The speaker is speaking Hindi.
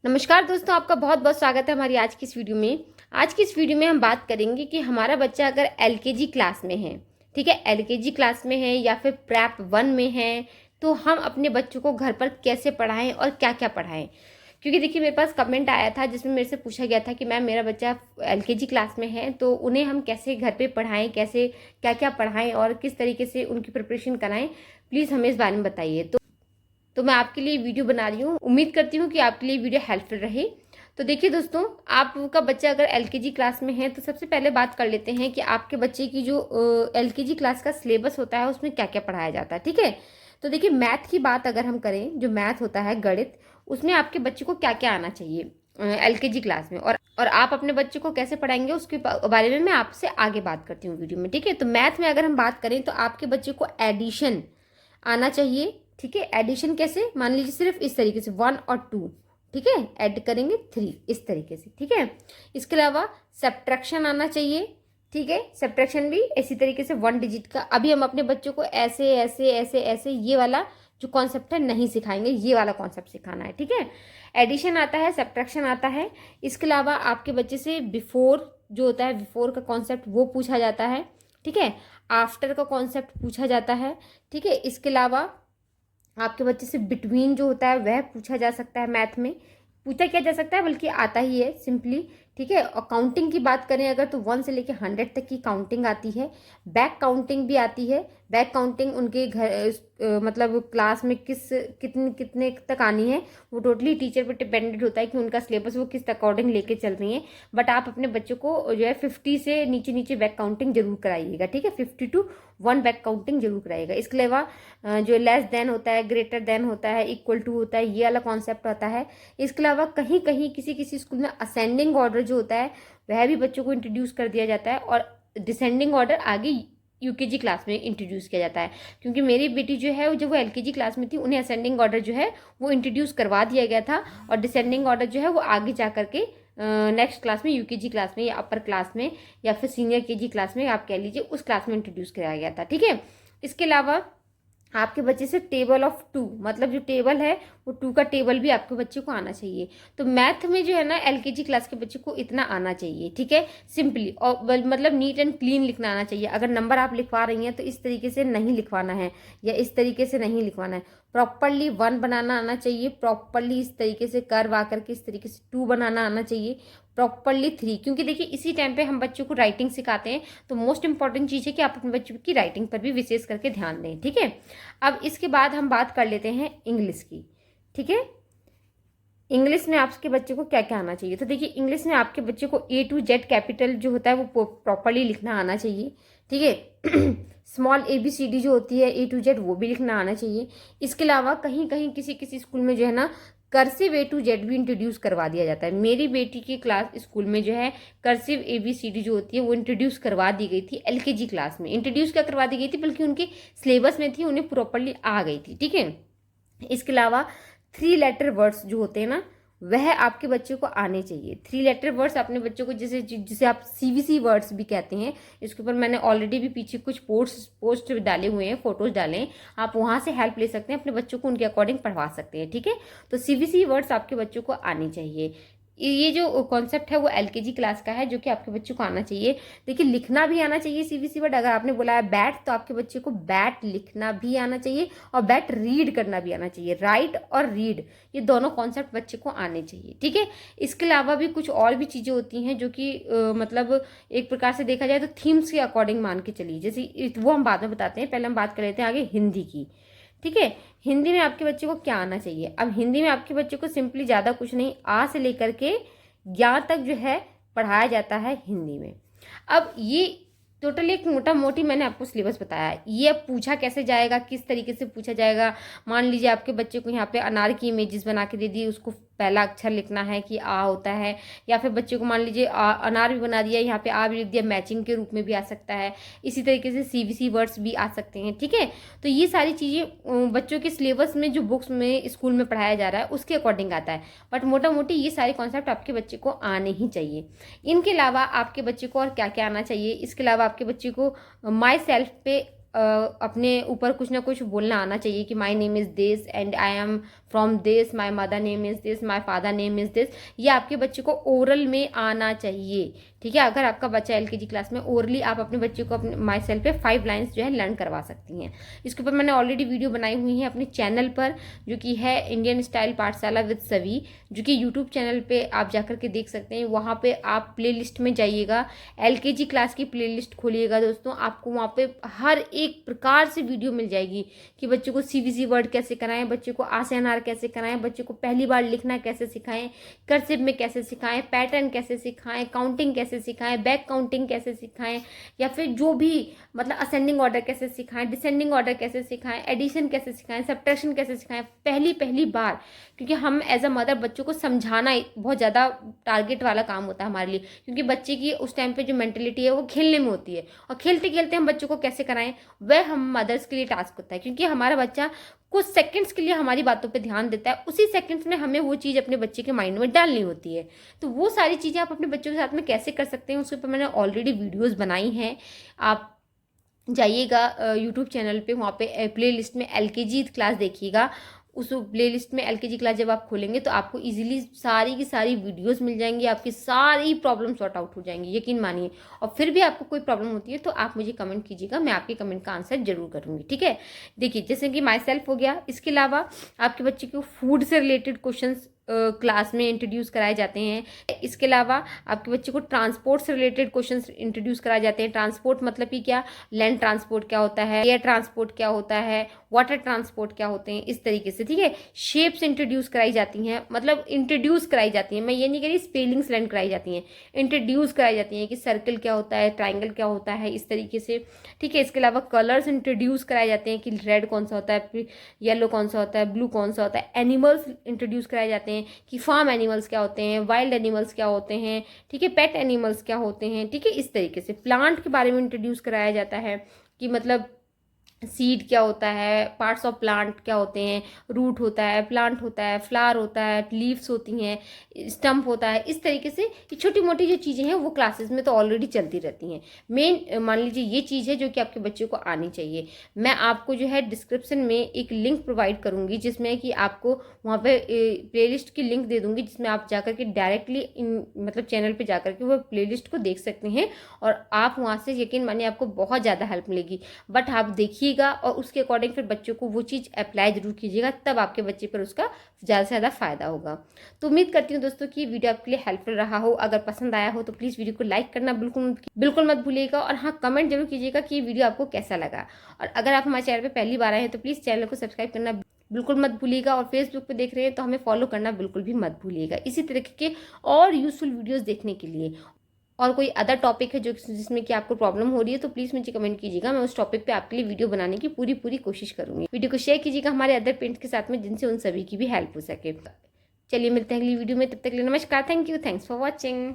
नमस्कार दोस्तों, आपका बहुत बहुत स्वागत है हमारी आज की इस वीडियो में। आज की इस वीडियो में हम बात करेंगे कि हमारा बच्चा अगर एलकेजी क्लास में है, ठीक है, एलकेजी क्लास में है या फिर प्रेप 1 में है, तो हम अपने बच्चों को घर पर कैसे पढ़ाएं और क्या क्या पढ़ाएं। क्योंकि देखिए, मेरे पास कमेंट आया था जिसमें मेरे से पूछा गया था कि मैम मेरा बच्चा एलकेजी क्लास में है, तो उन्हें हम कैसे घर पर पढ़ाएँ, कैसे क्या क्या पढ़ाएँ और किस तरीके से उनकी प्रिपरेशन कराएँ। प्लीज़ हमें इस बारे में बताइए। तो मैं आपके लिए वीडियो बना रही हूँ। उम्मीद करती हूँ कि आपके लिए वीडियो हेल्पफुल रहे। तो देखिए दोस्तों, आपका बच्चा अगर एलकेजी क्लास में है तो सबसे पहले बात कर लेते हैं कि आपके बच्चे की जो एलकेजी क्लास का सिलेबस होता है उसमें क्या क्या पढ़ाया जाता है, ठीक है। तो देखिए, मैथ की बात अगर हम करें, जो मैथ होता है गणित, उसमें आपके बच्चे को क्या क्या आना चाहिए एलकेजी क्लास में, और आप अपने बच्चे को कैसे पढ़ाएंगे उसके बारे में मैं आपसे आगे बात करती हूँ वीडियो में, ठीक है। तो मैथ में अगर हम बात करें तो आपके बच्चे को एडिशन आना चाहिए, ठीक है। एडिशन कैसे, मान लीजिए सिर्फ इस तरीके से 1 और 2, ठीक है, ऐड करेंगे 3 इस तरीके से, ठीक है। इसके अलावा सब्ट्रैक्शन आना चाहिए, ठीक है। सब्ट्रैक्शन भी इसी तरीके से 1 डिजिट का। अभी हम अपने बच्चों को ऐसे ऐसे ऐसे ऐसे ये वाला जो कॉन्सेप्ट है नहीं सिखाएंगे, ये वाला कॉन्सेप्ट सिखाना है, ठीक है। एडिशन आता है, सब्ट्रैक्शन आता है। इसके अलावा आपके बच्चे से बिफोर जो होता है, बिफोर का कॉन्सेप्ट वो पूछा जाता है, ठीक है। आफ्टर का कॉन्सेप्ट पूछा जाता है, ठीक है। इसके अलावा आपके बच्चे से बिटवीन जो होता है वह पूछा जा सकता है। मैथ में पूछा क्या जा सकता है, बल्कि आता ही है सिंपली, ठीक है। और काउंटिंग की बात करें अगर, तो 1 से लेकर 100 तक की काउंटिंग आती है। बैक काउंटिंग भी आती है। बैक काउंटिंग उनके घर मतलब क्लास में कितने कितने तक आनी है, वो टोटली टीचर पर डिपेंडेंट होता है कि उनका सिलेबस वो किस अकॉर्डिंग लेके चल रही है। बट आप अपने बच्चों को जो है 50 से नीचे नीचे बैक काउंटिंग जरूर कराइएगा, ठीक है। 50 to 1 बैक काउंटिंग जरूर कराइएगा। इसके अलावा जो लेस देन होता है, ग्रेटर देन होता है, इक्वल टू होता है, ये वाला कॉन्सेप्ट आता है। इसके अलावा कहीं कहीं किसी किसी स्कूल में असेंडिंग ऑर्डर जो होता है वह भी बच्चों को इंट्रोड्यूस कर दिया जाता है, और डिसेंडिंग ऑर्डर आगे यूकेजी क्लास में इंट्रोड्यूस किया जाता है। क्योंकि मेरी बेटी जो है जब वो एलकेजी क्लास में थी, उन्हें असेंडिंग ऑर्डर जो है वो इंट्रोड्यूस करवा दिया गया था, और डिसेंडिंग ऑर्डर जो है वो आगे जा करके नेक्स्ट क्लास में, यूकेजी क्लास में या अपर क्लास में या फिर सीनियर केजी क्लास में आप कह लीजिए, उस क्लास में इंट्रोड्यूस कराया गया था, ठीक है। इसके अलावा आपके बच्चे से टेबल ऑफ 2, मतलब जो टेबल है वो 2 का टेबल भी आपके बच्चे को आना चाहिए। तो मैथ में जो है ना, एलकेजी क्लास के बच्चे को इतना आना चाहिए, ठीक है। सिंपली और मतलब नीट एंड क्लीन लिखना आना चाहिए। अगर नंबर आप लिखवा रही हैं तो इस तरीके से नहीं लिखवाना है या इस तरीके से नहीं लिखवाना है। प्रॉपरली 1 बनाना आना चाहिए, प्रॉपरली इस तरीके से कर्व आकर के इस तरीके से 2 बनाना आना चाहिए, प्रॉपरली 3। क्योंकि देखिए, इसी टाइम पे हम बच्चों को राइटिंग सिखाते हैं, तो मोस्ट इंपॉर्टेंट चीज़ है कि आप अपने बच्चों की राइटिंग पर भी विशेष करके ध्यान दें, ठीक है। अब इसके बाद हम बात कर लेते हैं इंग्लिश की, ठीक है। इंग्लिश में आपके बच्चे को क्या क्या आना चाहिए। तो देखिए, इंग्लिश में आपके बच्चे को A to Z कैपिटल जो होता है वो प्रॉपरली लिखना आना चाहिए, ठीक है। स्मॉल ABCD जो होती है A to Z वो भी लिखना आना चाहिए। इसके अलावा कहीं कहीं किसी किसी स्कूल में जो है ना, कर्सिव A to Z भी इंट्रोड्यूस करवा दिया जाता है। मेरी बेटी की क्लास स्कूल में जो है कर्सिव ABCD जो होती है वो इंट्रोड्यूस करवा दी गई थी एलकेजी क्लास में। इंट्रोड्यूस क्या करवा दी गई थी, बल्कि उनके सिलेबस में थी, उन्हें प्रॉपरली आ गई थी, ठीक है। इसके अलावा 3 लेटर वर्ड्स जो होते हैं ना, वह आपके बच्चे को आने चाहिए। 3 लेटर वर्ड्स अपने बच्चों को, जिसे आप CVC वर्ड्स भी कहते हैं, इसके ऊपर मैंने ऑलरेडी भी पीछे कुछ पोस्ट डाले हुए हैं, फोटोज डाले हैं, आप वहां से हेल्प ले सकते हैं, अपने बच्चों को उनके अकॉर्डिंग पढ़वा सकते हैं, ठीक है। तो CVC वर्ड्स आपके बच्चों को आने चाहिए। ये जो कॉन्सेप्ट है वो एलकेजी क्लास का है, जो कि आपके बच्चों को आना चाहिए। देखिए, लिखना भी आना चाहिए CVC वर्ड। अगर आपने बोला है बैट, तो आपके बच्चे को बैट लिखना भी आना चाहिए और बैट रीड करना भी आना चाहिए। राइट और रीड, ये दोनों कॉन्सेप्ट बच्चे को आने चाहिए, ठीक है। इसके अलावा भी कुछ और भी चीज़ें होती हैं जो कि मतलब एक प्रकार से देखा जाए तो थीम्स के अकॉर्डिंग मान के चलिए, जैसे वो हम बाद में बताते हैं। पहले हम बात कर लेते हैं आगे हिंदी की, ठीक है। हिंदी में आपके बच्चे को क्या आना चाहिए। अब हिंदी में आपके बच्चे को सिंपली ज़्यादा कुछ नहीं, आ से लेकर के ज्ञा तक जो है पढ़ाया जाता है हिंदी में। अब ये टोटल एक मोटा मोटी मैंने आपको सिलेबस बताया है। ये अब पूछा कैसे जाएगा, किस तरीके से पूछा जाएगा। मान लीजिए आपके बच्चे को यहाँ पे अनार की इमेजेस बना के दे दी, उसको पहला अक्षर लिखना है कि आ होता है, या फिर बच्चे को मान लीजिए अनार भी बना दिया, यहाँ पे आ भी लिख दिया, मैचिंग के रूप में भी आ सकता है। इसी तरीके से CVC वर्ड्स भी आ सकते हैं, ठीक है। तो ये सारी चीज़ें बच्चों के सिलेबस में, जो बुक्स में स्कूल में पढ़ाया जा रहा है उसके अकॉर्डिंग आता है। बट मोटा मोटी ये सारे कॉन्सेप्ट आपके बच्चे को आने ही चाहिए। इनके अलावा आपके बच्चे को और क्या क्या आना चाहिए, इसके अलावा आपके बच्चे को माई सेल्फ पे अपने ऊपर कुछ ना कुछ बोलना आना चाहिए कि my name is this and I am from this, my mother name is this, my father name is this. ये आपके बच्चे को ओरल में आना चाहिए, ठीक है। अगर आपका बच्चा LKG क्लास में, ओरली आप अपने बच्चे को अपने माई सेल्फ पे 5 लाइन्स जो है लर्न करवा सकती हैं। इसके ऊपर मैंने ऑलरेडी वीडियो बनाई हुई है अपने चैनल पर, जो कि है इंडियन स्टाइल पाठशाला विद सवी, जो कि यूट्यूब चैनल पे आप जाकर के देख सकते हैं। वहाँ पे आप प्ले लिस्ट में जाइएगा, LKG क्लास की प्ले लिस्ट खोलिएगा दोस्तों, आपको वहाँ पे हर एक प्रकार से वीडियो मिल जाएगी कि बच्चे को CBC वर्ड कैसे कराएं, बच्चे को ASNR कैसे कराएं, बच्चे को पहली बार लिखना कैसे सिखाएं, कर्सिव में कैसे सिखाएं, पैटर्न कैसे सिखाएं, काउंटिंग कैसे सिखाएं, बैक काउंटिंग कैसे सिखाएं, या फिर जो भी मतलब असेंडिंग ऑर्डर कैसे सिखाएं, डिसेंडिंग ऑर्डर कैसे सिखाएं, एडिशन कैसे सिखाएं, सब्ट्रैक्शन कैसे सिखाएं पहली बार। क्योंकि हम एज अ मदर बच्चों को समझाना बहुत ज़्यादा टारगेट वाला काम होता है हमारे लिए, क्योंकि बच्चे की उस टाइम पे जो मेंटेलिटी है वो खेलने में होती है, और खेलते खेलते हम बच्चों को कैसे कराएं वह हम मदर्स के लिए टास्क होता है। क्योंकि हमारा बच्चा कुछ सेकंड्स के लिए हमारी बातों पे ध्यान देता है, उसी सेकंड्स में हमें वो चीज़ अपने बच्चे के माइंड में डालनी होती है। तो वो सारी चीज़ें आप अपने बच्चों के साथ में कैसे कर सकते हैं उसके ऊपर मैंने ऑलरेडी वीडियोज़ बनाई हैं। आप जाइएगा यूट्यूब चैनल पे, वहाँ पे प्ले लिस्ट में LKG क्लास देखिएगा। उस प्ले लिस्ट में LKG क्लास जब आप खोलेंगे तो आपको इजीली सारी की सारी वीडियोस मिल जाएंगी, आपकी सारी प्रॉब्लम सॉर्ट आउट हो जाएंगी, यकीन मानिए। और फिर भी आपको कोई प्रॉब्लम होती है तो आप मुझे कमेंट कीजिएगा, मैं आपके कमेंट का आंसर जरूर करूँगी, ठीक है। देखिए, जैसे कि माई सेल्फ हो गया, इसके अलावा आपके बच्चे को फूड से रिलेटेड क्वेश्चन क्लास में इंट्रोड्यूस कराए जाते हैं। इसके अलावा आपके बच्चे को ट्रांसपोर्ट से रिलेटेड क्वेश्चंस इंट्रोड्यूस कराए जाते हैं। ट्रांसपोर्ट मतलब कि क्या, लैंड ट्रांसपोर्ट क्या होता है, एयर ट्रांसपोर्ट क्या होता है, वाटर ट्रांसपोर्ट क्या होते हैं, इस तरीके से, ठीक है। शेप्स इंट्रोड्यूस कराई जाती हैं, मतलब इंट्रोड्यूस कराई जाती हैं, मैं ये नहीं कह रही स्पेलिंग्स लर्न कराई जाती हैं, इंट्रोड्यूस कराई जाती हैं कि सर्कल क्या होता है, ट्राइंगल क्या होता है, इस तरीके से, ठीक है। इसके अलावा कलर्स इंट्रोड्यूस कराए जाते हैं कि रेड कौन सा होता है, येलो कौन सा होता है, ब्लू कौन सा होता है। एनिमल्स इंट्रोड्यूस कराए जाते हैं कि फार्म एनिमल्स क्या होते हैं, वाइल्ड एनिमल्स क्या होते हैं, ठीक है, पेट एनिमल्स क्या होते हैं, ठीक है। इस तरीके से प्लांट के बारे में इंट्रोड्यूस कराया जाता है कि मतलब सीड क्या होता है, पार्ट्स ऑफ प्लांट क्या होते हैं, रूट होता है, प्लांट होता है, फ्लावर होता है, लीव्स होती हैं, स्टम्प होता है। इस तरीके से कि छोटी मोटी जो चीज़ें हैं वो क्लासेस में तो ऑलरेडी चलती रहती हैं। मेन मान लीजिए ये चीज़ है जो कि आपके बच्चे को आनी चाहिए। मैं आपको जो है डिस्क्रिप्शन में एक लिंक प्रोवाइड करूँगी, जिसमें कि आपको वहाँ पे प्लेलिस्ट की लिंक दे दूँगी, जिसमें आप जाकर के डायरेक्टली मतलब चैनल पर जाकर के वो प्लेलिस्ट को देख सकते हैं, और आप वहाँ से यकीन मानिए आपको बहुत ज़्यादा हेल्प मिलेगी। बट आप देखिए और उसके अकॉर्डिंग फिर बच्चों को वो चीज़ अप्लाई जरूर कीजिएगा, तब आपके बच्चे पर उसका ज़्यादा से ज़्यादा फायदा होगा। तो उम्मीद करती हूँ दोस्तों कि वीडियो आपके लिए हेल्पफुल रहा हो। अगर पसंद आया हो तो प्लीज़ वीडियो को लाइक करना बिल्कुल मत भूलिएगा, और हाँ, कमेंट जरूर कीजिएगा कि ये वीडियो आपको कैसा लगा। और अगर आप हमारे चैनल पर पहली बार आए हैं तो प्लीज़ चैनल को सब्सक्राइब करना बिल्कुल मत भूलिएगा, और फेसबुक पे देख रहे हैं तो हमें फॉलो करना बिल्कुल भी मत भूलिएगा, इसी तरीके के और यूजफुल वीडियोस देखने के लिए। और कोई अदर टॉपिक है जो जिसमें कि आपको प्रॉब्लम हो रही है तो प्लीज़ मुझे कमेंट कीजिएगा, मैं उस टॉपिक पे आपके लिए वीडियो बनाने की पूरी कोशिश करूंगी। वीडियो को शेयर कीजिएगा हमारे अदर पेरेंट्स के साथ में, जिनसे उन सभी की भी हेल्प हो सके। चलिए मिलते हैं अगली वीडियो में, तब तक के लिए नमस्कार, thank you, thanks for watching.